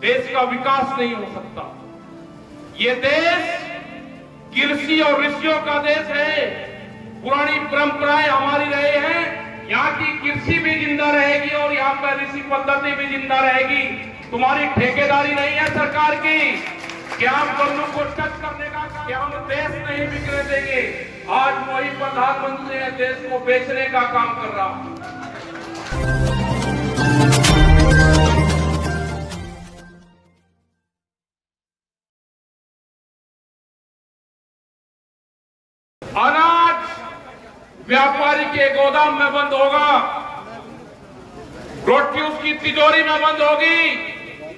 देश का विकास नहीं हो सकता। ये देश कृषि और ऋषियों का देश है। पुरानी परंपराएं हमारी रहे हैं। यहाँ की कृषि भी जिंदा रहेगी और यहाँ पर ऋषि पद्धति भी जिंदा रहेगी। तुम्हारी ठेकेदारी नहीं है सरकार की कि आप दोनों को टच करने का, कि हम देश नहीं बिकने देंगे। आज वही प्रधानमंत्री है देश को बेचने का काम कर रहा है। अनाज व्यापारी के गोदाम में बंद होगा, रोटी उसकी तिजोरी में बंद होगी।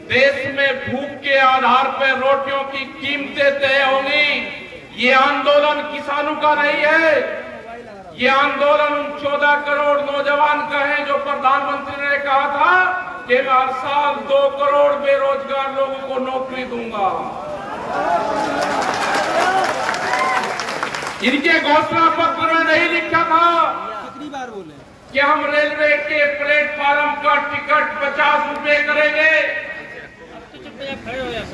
देश में भूख के आधार पर रोटियों की कीमतें तय होंगी। ये आंदोलन किसानों का नहीं है, ये आंदोलन उन 14 करोड़ नौजवान का है जो प्रधानमंत्री ने कहा था कि मैं हर साल 2 करोड़ बेरोजगार लोगों को नौकरी दूंगा। इनके घोषणा पत्र में नहीं लिखा था कितनी बार बोले कि हम रेलवे के प्लेटफार्म का टिकट 50 रुपए करेंगे,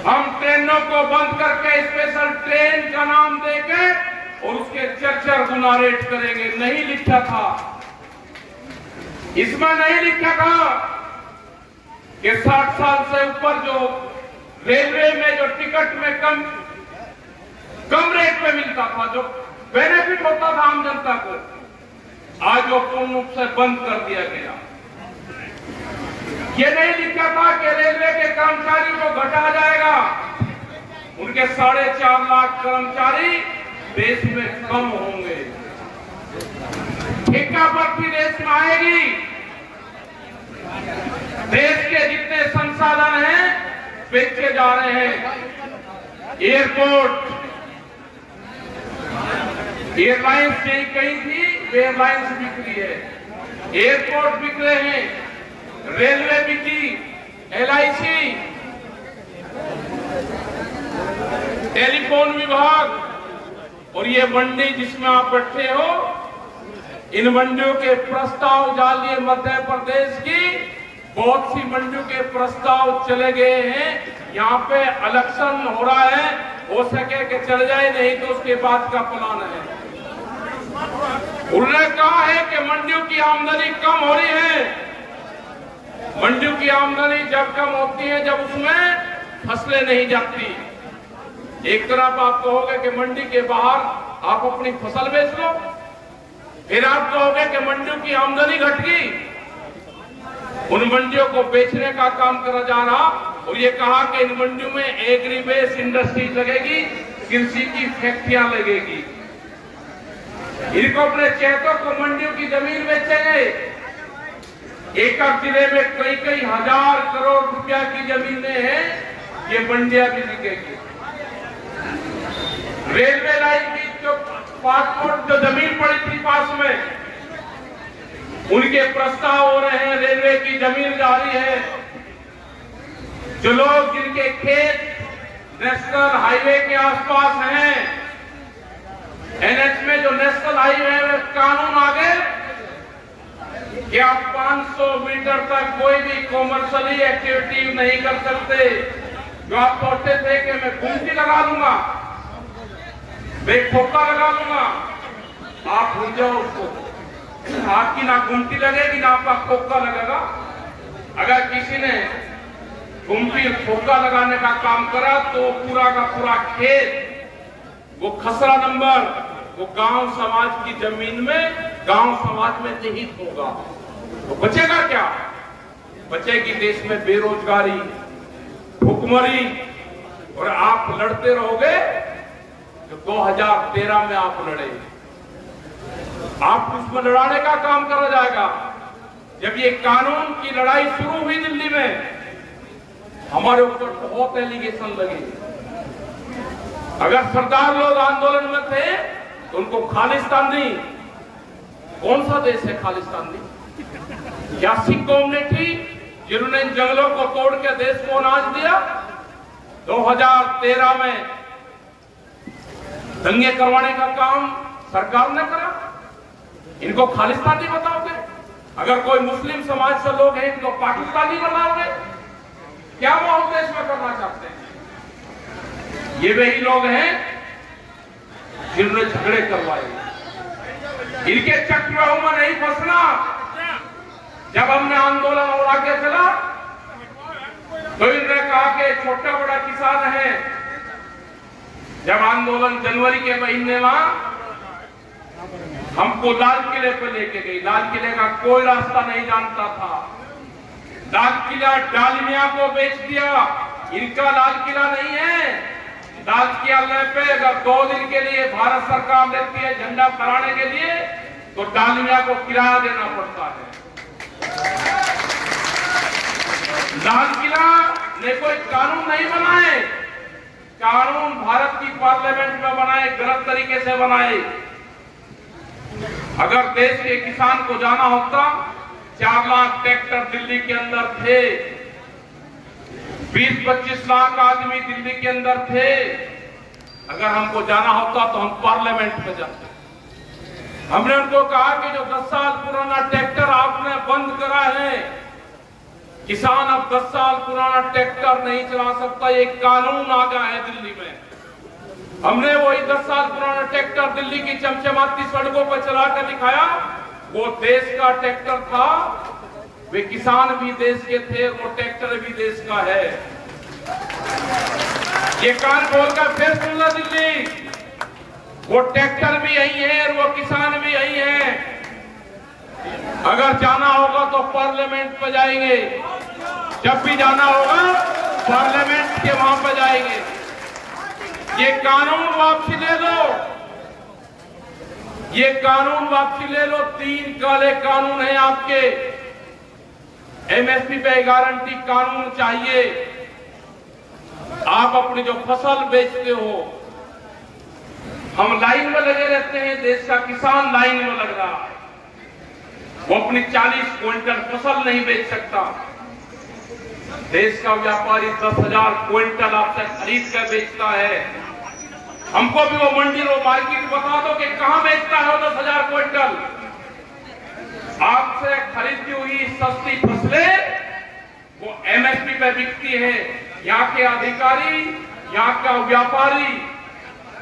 हम ट्रेनों को बंद करके स्पेशल ट्रेन का नाम देके और उसके 4 गुना रेट करेंगे। नहीं लिखा था, इसमें नहीं लिखा था कि 60 साल से ऊपर जो रेलवे में जो टिकट में कम रेट पे मिलता था, जो बेनिफिट होता था आम जनता को, आज वो पूर्ण रूप से बंद कर दिया गया। ये नहीं लिखा था कि रेलवे के कर्मचारी को घटाया जाएगा। उनके 4.5 लाख कर्मचारी देश में कम होंगे। ठेका भर्ती देश में आएगी। देश के जितने संसाधन हैं बेचे जा रहे हैं। एयरपोर्ट, एयरलाइंस नहीं कही थी, एयरलाइंस बिक रही है। एयरपोर्ट बिक रहे हैं, रेलवे बिकी, LIC, टेलीफोन विभाग और ये मंडी जिसमें आप बैठे हो, इन मंडियों के प्रस्ताव डालिए। मध्य प्रदेश की बहुत सी मंडियों के प्रस्ताव चले गए हैं। यहाँ पे इलेक्शन हो रहा है, हो सके कि चल जाए, नहीं तो उसके बाद का प्लान है। उन्होंने कहा है कि मंडियों की आमदनी कम हो रही है। मंडियों की आमदनी जब कम होती है जब उसमें फसलें नहीं जाती। एक तरफ आप कहोगे कि मंडी के बाहर आप अपनी फसल बेच लो, फिर आप कहोगे कि मंडियों की आमदनी घट गई। उन मंडियों को बेचने का काम करा जा रहा और ये कहा कि इन मंडियों में एग्री बेस इंडस्ट्री लगेगी, कृषि की फैक्ट्रियां लगेगी। इनको अपने चेतों को मंडियों की जमीन बेचेंगे। एक जिले में कई हजार करोड़ रुपया की जमीनें हैं, ये मंडियां भी बिकेगी। रेलवे लाइन की जो पासपोर्ट जो जमीन पड़ी थी पास में, उनके प्रस्ताव हो रहे हैं, रेलवे की जमीन जा रही है। जो लोग जिनके खेत नेशनल हाईवे के आसपास हैं, NH में जो नेशनल हाईवे है, कानून आ गए कि आप 500 मीटर तक कोई भी कॉमर्शियली एक्टिविटी नहीं कर सकते। जो आप सोचते थे कि मैं गुमटी लगा लूंगा, मैं खोखा लगा लूंगा, आप भूल जाओ उसको। आपकी ना गुमटी लगेगी ना आपका खोखा लगेगा। अगर किसी ने गुमटी खोखा लगाने का काम करा तो पूरा का पूरा खेत, वो खसरा नंबर, वो गांव समाज की जमीन में, गांव समाज में निहित होगा। तो बचेगा क्या? बचेगी देश में बेरोजगारी, भुखमरी, और आप लड़ते रहोगे जो 2013 में आप लड़े। आप उसमें लड़ाने का काम करा जाएगा। जब ये कानून की लड़ाई शुरू हुई दिल्ली में, हमारे ऊपर बहुत एलिगेशन लगे। अगर सरदार लोग आंदोलन में थे तो उनको खालिस्तान दी। कौन सा देश है खालिस्तान दी? क्या सिख कौम ने थी जिन्होंने जंगलों को तोड़ के देश को अनाज दिया? 2013 में दंगे करवाने का काम सरकार ने करा। इनको खालिस्तानी बताओगे? अगर कोई मुस्लिम समाज से लोग हैं इनको पाकिस्तानी बनाओगे? क्या वो देश में करना चाहते हैं? ये वही लोग हैं जिन्होंने झगड़े करवाए। इनके चक्रव्यूह में नहीं फंसना। जब हमने आंदोलन और आगे चला तो इन्होंने कहा कि छोटा बड़ा किसान है। जब आंदोलन जनवरी के महीने में हमको लाल किले पर लेके गई, लाल किले का कोई रास्ता नहीं जानता था। लाल किला डालमिया को बेच दिया। इनका लाल किला नहीं है। लाल किले पे अगर 2 दिन के लिए भारत सरकार लेती है झंडा फहराने के लिए तो डालमिया को किराया देना पड़ता है। लाल किला ने कोई कानून नहीं बनाए। कानून भारत की पार्लियामेंट में बनाए, गलत तरीके से बनाए। अगर देश के किसान को जाना होता, 4 लाख ट्रैक्टर दिल्ली के अंदर थे, 20-25 लाख आदमी दिल्ली के अंदर थे। अगर हमको जाना होता तो हम पार्लियामेंट में जाते। हमने उनको कहा कि जो 10 साल पुराना ट्रैक्टर आपने बंद करा है, किसान अब 10 साल पुराना ट्रैक्टर नहीं चला सकता। एक कानून आ गया है दिल्ली में। हमने वही 10 साल पुराना ट्रैक्टर दिल्ली की चमचमाती सड़कों पर चला कर दिखाया। वो देश का ट्रैक्टर था। वे किसान भी देश के थे, वो ट्रैक्टर भी देश का है। ये कान खोलकर फिर सुन लो दिल्ली, वो ट्रैक्टर भी यही है और वो किसान भी यही है। अगर जाना होगा तो पार्लियामेंट पर जाएंगे। जब भी जाना होगा पार्लियामेंट के वहां पर जाएंगे। ये कानून वापसी ले लो। ये कानून वापसी ले लो। 3 काले कानून हैं आपके। एमएसपी पे गारंटी कानून चाहिए। आप अपनी जो फसल बेचते हो, हम लाइन में लगे रहते हैं, देश का किसान लाइन में लग रहा है। वो अपनी 40 क्विंटल फसल नहीं बेच सकता। देश का व्यापारी 10,000 क्विंटल आपसे खरीद कर बेचता है। हमको भी वो मंडी वो मार्केट बता दो कि कहां बेचता है वो 10,000 क्विंटल। आपसे खरीदी हुई सस्ती फसलें वो एमएसपी पे बिकती है। यहाँ के अधिकारी, यहाँ का व्यापारी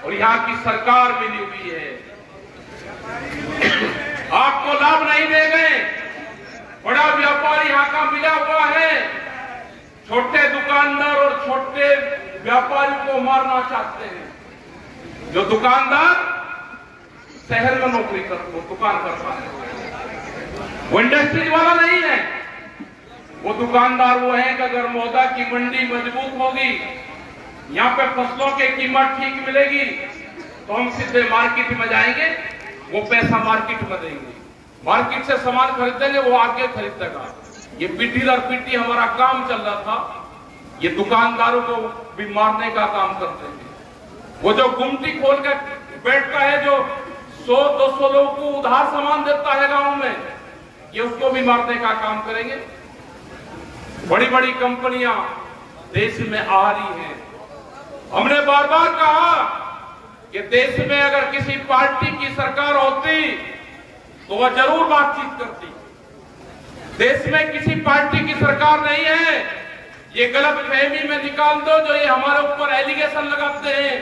और यहाँ की सरकार मिली हुई है। आपको लाभ नहीं दे गए। बड़ा व्यापारी यहाँ का मिला हुआ है। छोटे दुकानदार और छोटे व्यापारी को मारना चाहते हैं। जो दुकानदार शहर में नौकरी दुकान करता है, वो इंडस्ट्रीज वाला नहीं है। वो दुकानदार वो है कि अगर मौदा की मंडी मजबूत होगी, यहाँ पे फसलों की कीमत ठीक मिलेगी तो हम सीधे मार्केट में जाएंगे, वो पैसा मार्केट में देंगे, मार्केट से सामान खरीदेंगे, वो आगे खरीदेगा। ये पीटी दर पीटी हमारा काम चल रहा था। ये दुकानदारों को भी मारने का काम करते हैं। वो जो गुमटी खोल कर बैठता है, जो 100-200 लोगों को उधार सामान देता है गांव में, ये उसको भी मारने का काम करेंगे। बड़ी बड़ी कंपनियां देश में आ रही हैं। हमने बार बार कहा कि देश में अगर किसी पार्टी की सरकार होती तो वह जरूर बातचीत करती। देश में किसी पार्टी की सरकार नहीं है। ये गलत फहमी में निकाल दो जो ये हमारे ऊपर एलिगेशन लगाते हैं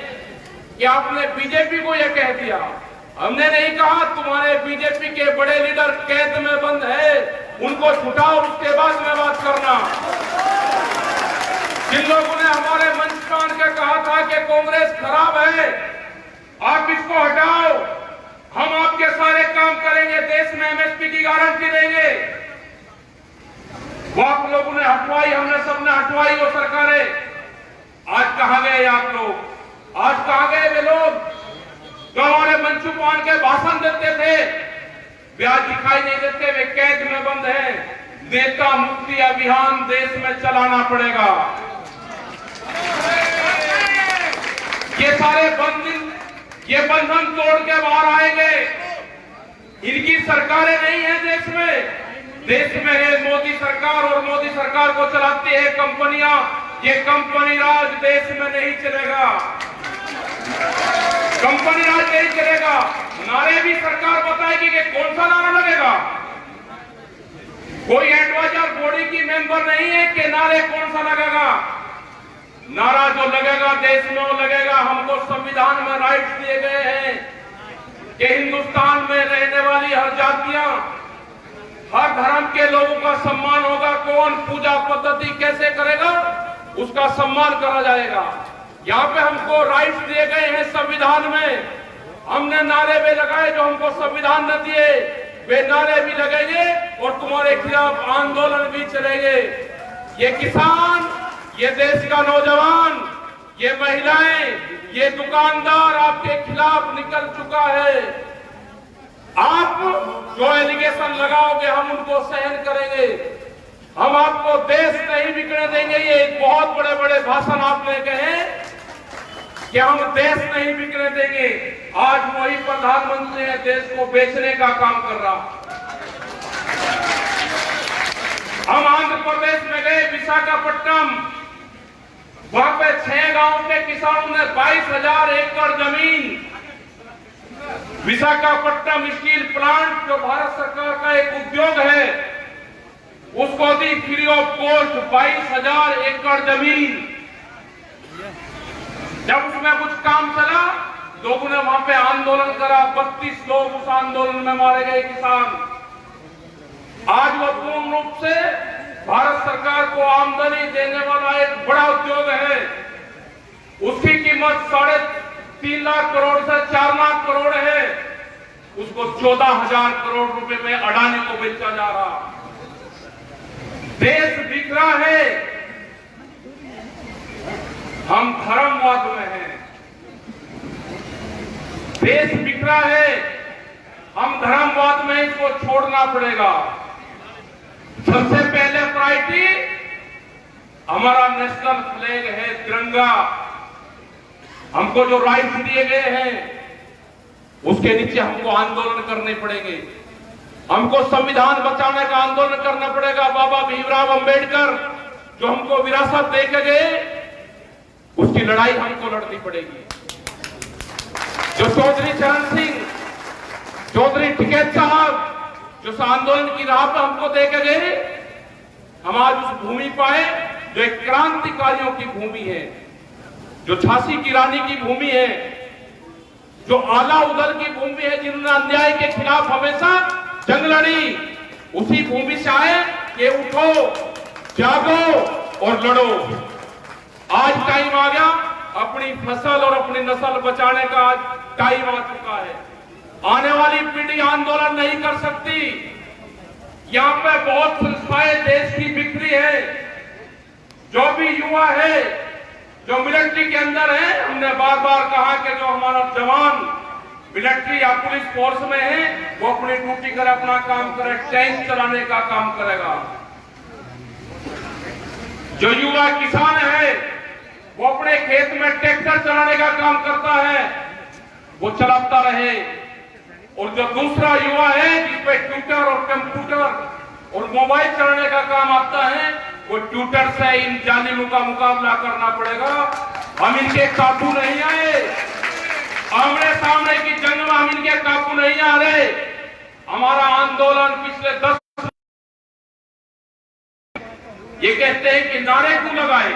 कि आपने बीजेपी को यह कह दिया। हमने नहीं कहा। तुम्हारे बीजेपी के बड़े लीडर कैद में बंद है, उनको छुटाओ, उसके बाद में बात करना। जिन लोगों ने हमारे मंच पर आकर कहा था कि कांग्रेस खराब है, आप इसको हटाओ, हम आपके सारे काम करेंगे, देश में एमएसपी की गारंटी देंगे, वो आप लोगों ने हटवाई, हमने सबने हटवाई वो सरकारें। आज कहां गए आप लोग? आज कहां गए वे लोग जो हमारे मंच पर आकर भाषण देते थे? वे आज दिखाई नहीं देते, वे कैद में बंद हैं। नेता मुक्ति अभियान देश में चलाना पड़ेगा। ये सारे बंधन तोड़ के बाहर आएंगे। इनकी सरकारें नहीं है देश में। देश में है मोदी सरकार और मोदी सरकार को चलाती है कंपनियां। ये कंपनी राज देश में नहीं चलेगा। कंपनी राज नहीं चलेगा। नारे भी सरकार बताएगी कि कौन सा नारा लगेगा। कोई एडवाइजर बॉडी की मेंबर नहीं है कि नारे कौन सा लगेगा। नारा जो लगेगा देश में वो लगेगा। हमको संविधान में राइट्स दिए गए हैं कि हिंदुस्तान में रहने वाली हर जातियां, हर धर्म के लोगों का सम्मान होगा। कौन पूजा पद्धति कैसे करेगा उसका सम्मान करा जाएगा। यहाँ पे हमको राइट्स दिए गए हैं संविधान में। हमने नारे भी लगाए जो हमको संविधान ने दिए, वे नारे भी लगेंगे और तुम्हारे खिलाफ आंदोलन भी चलेंगे। ये किसान, ये देश का नौजवान, ये महिलाएं, ये दुकानदार आपके खिलाफ निकल चुका है। आप जो एलिगेशन लगाओगे हम उनको सहन करेंगे। हम आपको देश नहीं बिकने देंगे। ये एक बहुत बड़े बड़े भाषण आपने कहे कि हम देश नहीं बिकने देंगे। आज वही प्रधानमंत्री है देश को बेचने का काम कर रहा। हम आंध्र प्रदेश में गए, विशाखापट्टनम, वहां पे 6 गांव के किसानों ने 22,000 एकड़ जमीन विशाखापट्टनम स्टील प्लांट जो भारत सरकार का एक उद्योग है उसको दी फ्री ऑफ कॉस्ट 22,000 एकड़ जमीन। जब उसमें कुछ काम चला लोगों ने वहां पे आंदोलन करा। 32 लोग उस आंदोलन में मारे गए किसान। आज वो पूर्ण रूप से भारत सरकार को आमदनी देने वाला एक बड़ा उद्योग है। उसकी कीमत 3.5 लाख करोड़ से 4 लाख करोड़ है। उसको 14,000 करोड़ रुपए में अडानी को बेचा जा रहा। देश बिक रहा है। हम धर्मवाद में हैं। देश बिक रहा है। हम धर्मवाद में इसको छोड़ना पड़ेगा। सबसे पहले प्रायोरिटी हमारा नेशनल फ्लैग है, तिरंगा। हमको जो राइट्स दिए गए हैं उसके नीचे हमको आंदोलन करने पड़ेंगे। हमको संविधान बचाने का आंदोलन करना पड़ेगा। बाबा भीमराव अंबेडकर जो हमको विरासत दे के गए उसकी लड़ाई हमको लड़नी पड़ेगी। जो चौधरी चरण सिंह, चौधरी टिकैत साहब जो आंदोलन की राह पर हमको दे के गए, हम आज उस भूमि पाए जो एक क्रांतिकारियों की भूमि है, जो झांसी की रानी की भूमि है, जो आला उदल की भूमि है, जिन्होंने अन्याय के खिलाफ हमेशा जंग लड़ी। उसी भूमि से आए कि उठो, जागो और लड़ो। आज टाइम आ गया। अपनी फसल और अपनी नस्ल बचाने का आज टाइम आ चुका है। आने वाली पीढ़ी आंदोलन नहीं कर सकती। यहाँ पे बहुत संस्थाएं देश की बिखरी है। जो भी युवा है, जो मिलिट्री के अंदर है, हमने बार बार कहा कि जो हमारा जवान मिलिट्री या पुलिस फोर्स में है वो अपनी ड्यूटी कर अपना काम करे, टैंक चलाने का काम करेगा। जो युवा किसान है वो अपने खेत में ट्रैक्टर चलाने का काम करता है, वो चलाता रहे। और जो दूसरा युवा है जिसपे ट्विटर और कंप्यूटर और मोबाइल चलाने का काम आता है, वो ट्विटर से इन जालिमों का मुकाबला करना पड़ेगा। हम इनके काबू नहीं आए। आमने सामने की जंग में हम इनके काबू नहीं आ रहे। हमारा आंदोलन पिछले 10 ये कहते हैं कि नारे क्यों लगाए,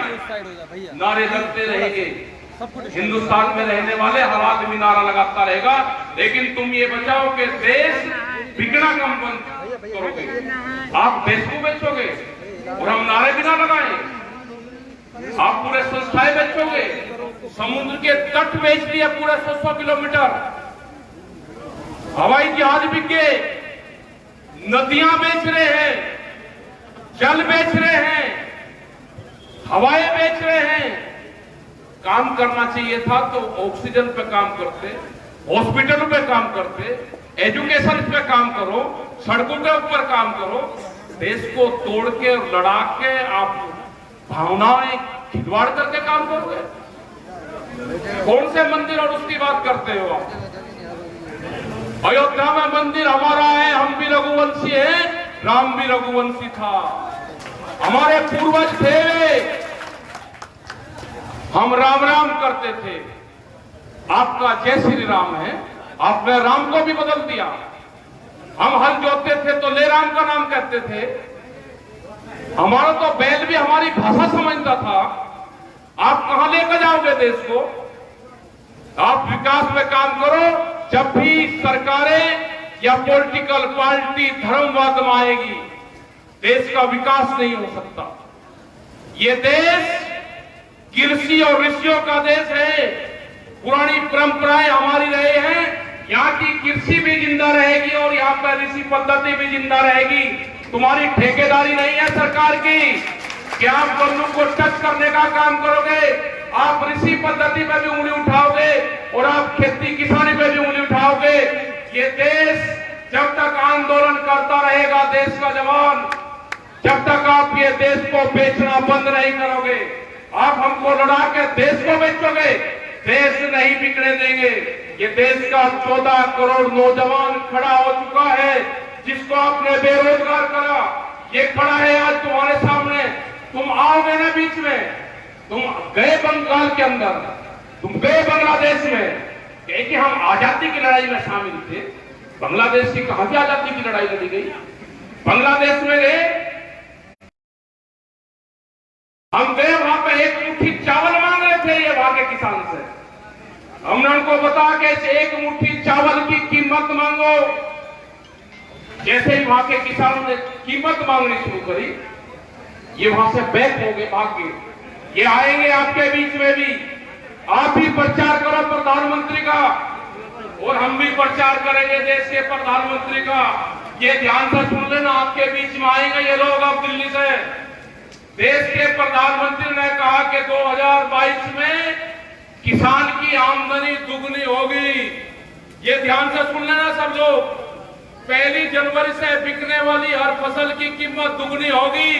नारे लगते रहेंगे। हिंदुस्तान में रहने वाले हर आदमी नारा लगाता रहेगा, लेकिन तुम ये बचाओ कि देश बिकना कम बंद करोगे। आप देश को बेचोगे और हम नारे भी ना लगाए। आप पूरे संस्थाएं बेचोगे, समुद्र के तट बेच दिए पूरे 100 किलोमीटर, हवाई जहाज बिक गए, नदियां बेच रहे हैं, जल बेच रहे हैं, हवाएं बेच रहे हैं। काम करना चाहिए था तो ऑक्सीजन पे काम करते, हॉस्पिटलों पे काम करते, एजुकेशन पे काम करो, सड़कों के ऊपर काम करो। देश को तोड़ के और लड़ा के आप भावनाएं खिलवाड़ करके काम करोगे। कौन से मंदिर और उसकी बात करते हो आप? अयोध्या में मंदिर हमारा है, हम भी रघुवंशी हैं, राम भी रघुवंशी था, हमारे पूर्वज थे। हम राम राम करते थे। आपका जय श्री राम है, आपने राम को भी बदल दिया। हम हल जोतते थे तो ले राम का नाम कहते थे, हमारा तो बैल भी हमारी भाषा समझता था। आप कहां लेकर जाओगे देश को? आप विकास में काम करो। जब भी सरकारें या पॉलिटिकल पार्टी धर्मवाद में आएगी, देश का विकास नहीं हो सकता। ये देश कृषि और ऋषियों का देश है। पुरानी परंपराएं हमारी रहे हैं। यहाँ की कृषि भी जिंदा रहेगी और यहाँ पर ऋषि पद्धति भी जिंदा रहेगी। तुम्हारी ठेकेदारी नहीं है सरकार की कि आप बंधु को टच करने का काम करोगे। आप ऋषि पद्धति पे भी उंगली उठाओगे और आप खेती किसानी पे भी उंगली उठाओगे। ये देश जब तक आंदोलन करता रहेगा, देश का जवान, जब तक आप ये देश को बेचना बंद नहीं करोगे, आप हमको लड़ा के देश को बेचोगे, देश नहीं बिकने देंगे। ये देश का 14 करोड़ नौजवान खड़ा हो चुका है, जिसको आपने बेरोजगार करा। ये खड़ा है आज तुम्हारे सामने। तुम आओगे ना बीच में, तुम गए बंगाल के अंदर, तुम गए बांग्लादेश में, कि हम आजादी की लड़ाई में शामिल थे। बांग्लादेश की कहां से आजादी की लड़ाई लड़ी गई? बांग्लादेश में गए, हम गए, वहां पे एक मुट्ठी चावल मांग रहे थे ये वहां के किसान से। हमने उनको बताया कि एक मुट्ठी चावल की कीमत मांगो। जैसे ही वहां के किसानों ने कीमत मांगनी शुरू करी, ये वहां से बैक हो गए, भाग गए। ये आएंगे आपके बीच में भी। आप भी प्रचार करो प्रधानमंत्री का, और हम भी प्रचार करेंगे देश के प्रधानमंत्री का। ये ध्यान से सुन लेना, आपके बीच में आएंगे ये लोग अब दिल्ली से। देश के प्रधानमंत्री ने कहा कि 2022 में किसान की आमदनी दुगनी होगी। ये ध्यान से सुन लेना सब लोग। 1 जनवरी से बिकने वाली हर फसल की कीमत दुगनी होगी।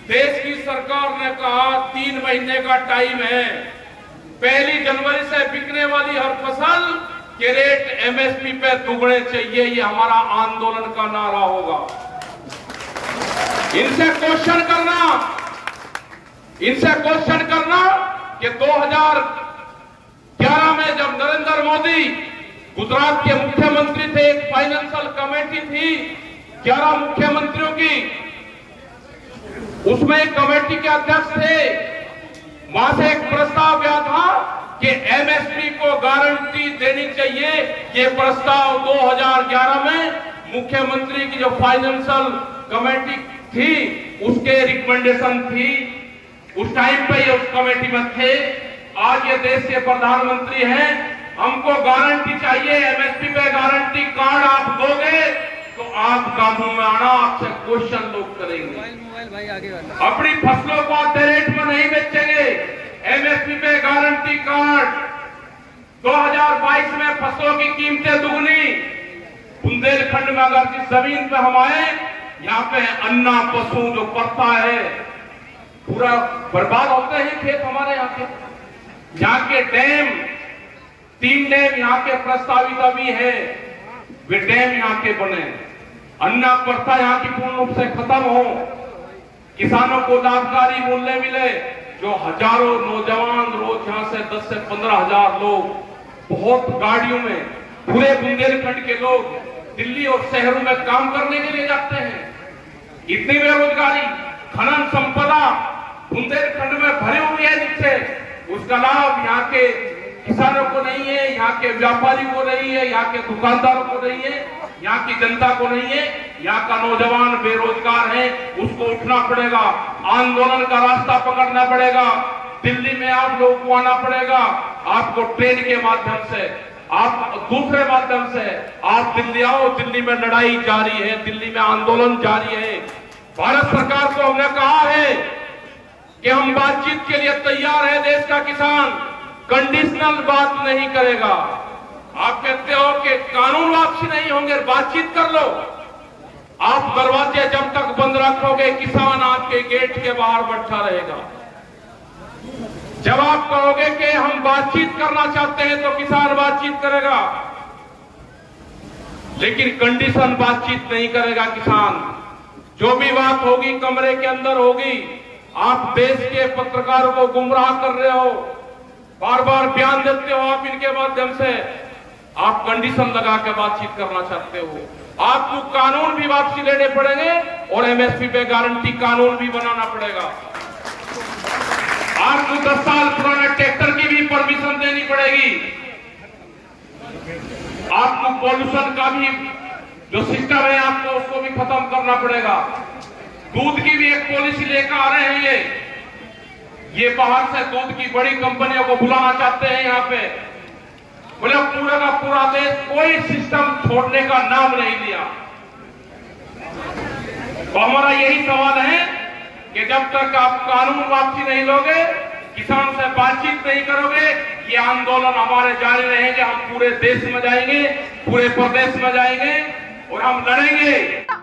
देश की सरकार ने कहा 3 महीने का टाइम है। 1 जनवरी से बिकने वाली हर फसल के रेट एमएसपी पे दुगने चाहिए। ये हमारा आंदोलन का नारा होगा। इनसे क्वेश्चन करना कि 2011 में जब नरेंद्र मोदी गुजरात के मुख्यमंत्री थे, एक फाइनेंशियल कमेटी थी 11 मुख्यमंत्रियों की, उसमें एक कमेटी के अध्यक्ष थे। वहां से एक प्रस्ताव गया था कि एमएसपी को गारंटी देनी चाहिए। ये प्रस्ताव 2011 में मुख्यमंत्री की जो फाइनेंशियल कमेटी थी उसके रिकमेंडेशन थी। उस टाइम पे ये उस कमेटी में थे। आज ये देश के प्रधानमंत्री हैं। हमको गारंटी चाहिए, एमएसपी पे गारंटी कार्ड आप दोगे तो आप काबू में आना। आपसे क्वेश्चन लोग करेंगे। भाई आगे अपनी फसलों को आधे रेट में नहीं बेचेंगे। एमएसपी पे गारंटी कार्ड। 2022 में फसलों की कीमतें दुगनी। बुंदेलखंड में अगर जिस जमीन पे हम आए, यहाँ पे अन्ना पशु जो पड़ता है पूरा बर्बाद होते हैं खेत हमारे यहाँ के। यहाँ के डैम, 3 डैम यहाँ के प्रस्तावित अभी है, वे डैम यहाँ के बने। अन्ना प्रथा यहाँ की पूर्ण रूप से खत्म हो, किसानों को लाभकारी मूल्य मिले। जो हजारों नौजवान रोज यहाँ से 10 से 15 हजार लोग बहुत गाड़ियों में, पूरे बुंदेलखंड के लोग दिल्ली और शहरों में काम करने के लिए जाते हैं। इतनी बेरोजगारी, खनन संपदा बुंदेलखंड में भरी हुई है नीचे। उसका लाभ यहाँ के किसानों को नहीं है, यहाँ के व्यापारी को नहीं है, यहाँ के दुकानदारों को नहीं है, यहाँ की जनता को नहीं है। यहाँ का नौजवान बेरोजगार है, उसको उठना पड़ेगा, आंदोलन का रास्ता पकड़ना पड़ेगा। दिल्ली में आप लोगों को आना पड़ेगा। आपको ट्रेन के माध्यम से, आप दूसरे माध्यम से आप दिल्ली आओ। दिल्ली में लड़ाई जारी है, दिल्ली में आंदोलन जारी है। भारत सरकार को हमने कहा है कि हम बातचीत के लिए तैयार है। देश का किसान कंडीशनल बात नहीं करेगा। आप कहते हो कि कानून वापसी नहीं होंगे, बातचीत कर लो। आप दरवाजे जब तक बंद रखोगे, किसान आपके गेट के बाहर बैठा रहेगा। जब आप कहोगे कि हम बातचीत करना चाहते हैं तो किसान बातचीत करेगा, लेकिन कंडीशन बातचीत नहीं करेगा किसान। जो भी बात होगी कमरे के अंदर होगी। आप देश के पत्रकारों को गुमराह कर रहे हो, बार बार बयान देते हो आप इनके माध्यम से। आप कंडीशन लगा के बातचीत करना चाहते हो। आपको कानून भी वापसी लेने पड़ेंगे और एमएसपी पे गारंटी कानून भी बनाना पड़ेगा। आपको 10 साल पुराने ट्रैक्टर की भी परमिशन देनी पड़ेगी। आपको पॉल्यूशन का भी जो सिस्टम है आपको उसको भी खत्म करना पड़ेगा। दूध की भी एक पॉलिसी लेकर आ रहे हैं ये बाहर से दूध की बड़ी कंपनियों को बुलाना चाहते हैं यहाँ पे। बोले पूरा का पूरा देश कोई सिस्टम छोड़ने का नाम नहीं लिया। तो हमारा यही सवाल है कि जब तक आप कानून वापसी नहीं लोगे, किसान से बातचीत नहीं करोगे, ये आंदोलन हमारे जारी रहेंगे। हम पूरे देश में जाएंगे, पूरे प्रदेश में जाएंगे और हम लड़ेंगे।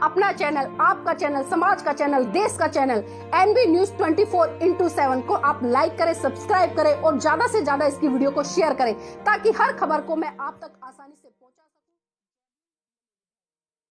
अपना चैनल, आपका चैनल, समाज का चैनल, देश का चैनल एनबी न्यूज 24/7 को आप लाइक करें, सब्सक्राइब करें और ज्यादा से ज्यादा इसकी वीडियो को शेयर करें ताकि हर खबर को मैं आप तक आसानी से